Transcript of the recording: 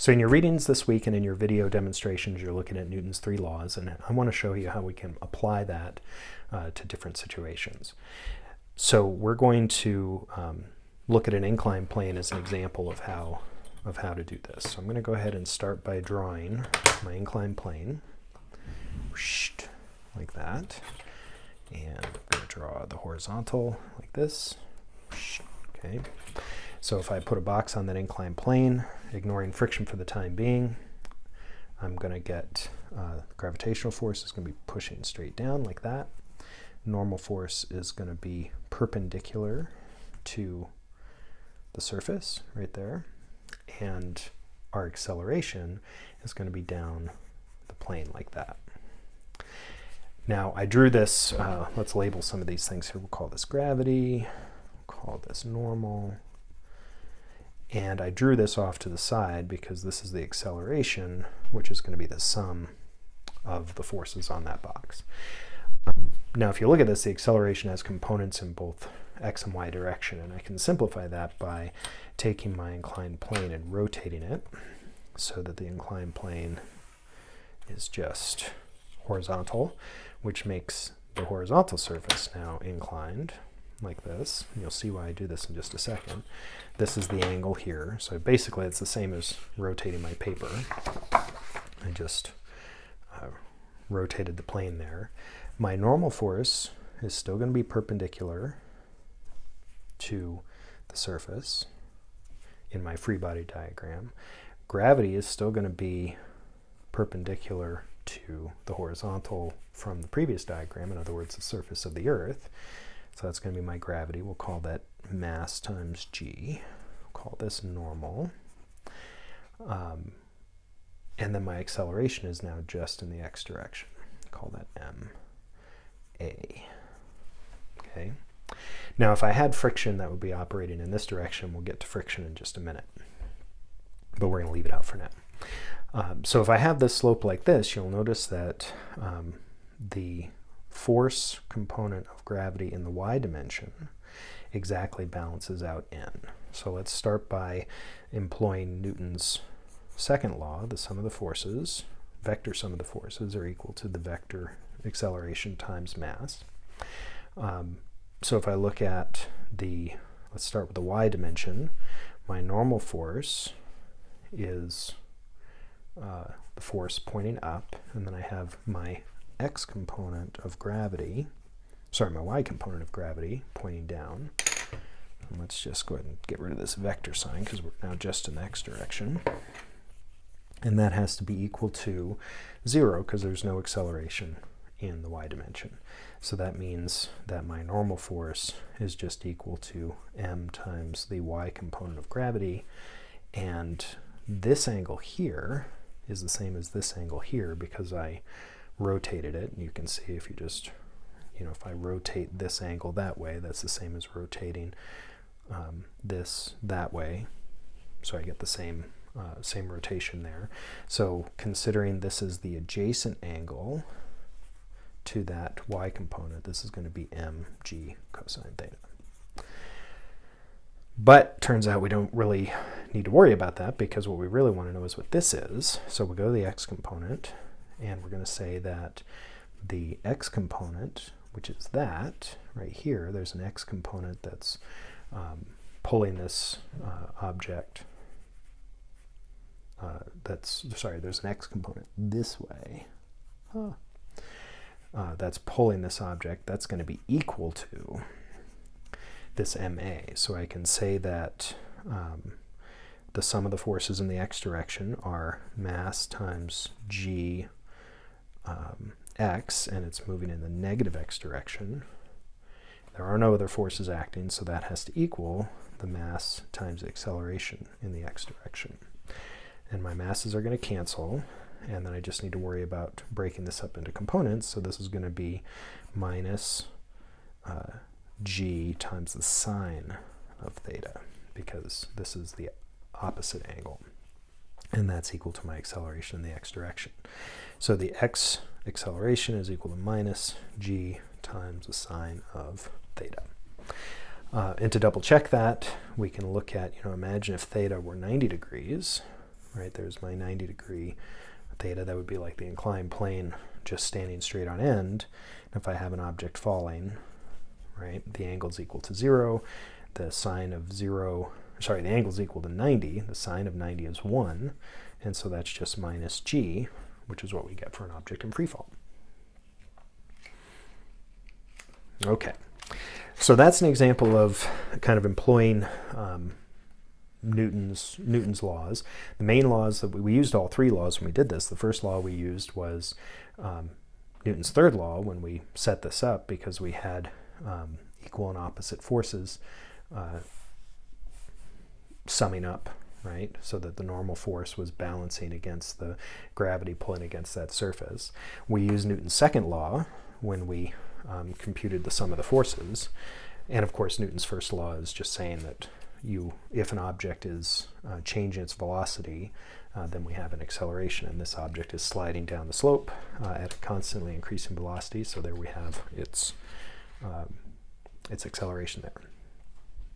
So in your readings this week and in your video demonstrations, you're looking at Newton's 3 laws, and I want to show you how we can apply that to different situations. So we're going to look at an inclined plane as an example of how to do this. So I'm going to go ahead and start by drawing my inclined plane, like that, and I'm going to draw the horizontal like this. Okay. So if I put a box on that inclined plane, ignoring friction for the time being, I'm going to get gravitational force is going to be pushing straight down like that. Normal force is going to be perpendicular to the surface right there. And our acceleration is going to be down the plane like that. Now I drew this, let's label some of these things here. We'll call this gravity, we'll call this normal. And I drew this off to the side because this is the acceleration, which is going to be the sum of the forces on that box. Now, if you look at this, the acceleration has components in both x and y direction, and I can simplify that by taking my inclined plane and rotating it so that the inclined plane is just horizontal, which makes the horizontal surface now inclined like this. And you'll see why I do this in just a second. This is the angle here. So basically it's the same as rotating my paper. I just rotated the plane there. My normal force is still going to be perpendicular to the surface in my free body diagram. Gravity is still going to be perpendicular to the horizontal from the previous diagram, in other words, the surface of the Earth. So that's going to be my gravity. We'll call that mass times g. We'll call this normal. And then my acceleration is now just in the x direction. Call that ma. Okay. Now if I had friction, that would be operating in this direction. We'll get to friction in just a minute. But we're going to leave it out for now. So if I have this slope like this, you'll notice that the force component of gravity in the y dimension exactly balances out n. So let's start by employing Newton's second law, the sum of the forces, vector sum of the forces are equal to the vector acceleration times mass. So if I look at let's start with the y dimension, my normal force is the force pointing up, and then I have my x component of gravity, my y component of gravity pointing down. And let's just go ahead and get rid of this vector sign because we're now just in the x direction. And that has to be equal to 0 because there's no acceleration in the y dimension. So that means that my normal force is just equal to m times the y component of gravity. And this angle here is the same as this angle here because I rotated it. And you can see if you just, if I rotate this angle that way, that's the same as rotating this that way. So I get the same rotation there. So considering this is the adjacent angle to that y component, this is going to be mg cosine theta. But turns out we don't really need to worry about that because what we really want to know is what this is. So we'll go to the x component and we're going to say that the x component, which is that right here, there's an x component that's pulling this object. There's an x component this way. That's pulling this object. That's going to be equal to this ma. So I can say that the sum of the forces in the x direction are mass times g x, and it's moving in the negative x direction. There are no other forces acting, so that has to equal the mass times the acceleration in the x direction. And my masses are going to cancel, and then I just need to worry about breaking this up into components. So this is going to be minus g times the sine of theta, because this is the opposite angle. And that's equal to my acceleration in the x direction. So the x acceleration is equal to minus g times the sine of theta. And to double check that, we can look at, imagine if theta were 90 degrees, right? There's my 90-degree theta. That would be like the inclined plane just standing straight on end. And if I have an object falling, right, the angle is equal to 0. The sine of 0, sorry, the angle is equal to 90. The sine of 90 is 1. And so that's just minus g, which is what we get for an object in free fall. Okay, so that's an example of kind of employing Newton's laws. The main laws that we used all three laws when we did this. The first law we used was Newton's third law when we set this up, because we had equal and opposite forces summing up, right? So that the normal force was balancing against the gravity pulling against that surface. We used Newton's second law when we computed the sum of the forces. And of course, Newton's first law is just saying that if an object is changing its velocity, then we have an acceleration, and this object is sliding down the slope at a constantly increasing velocity. So there we have its acceleration there.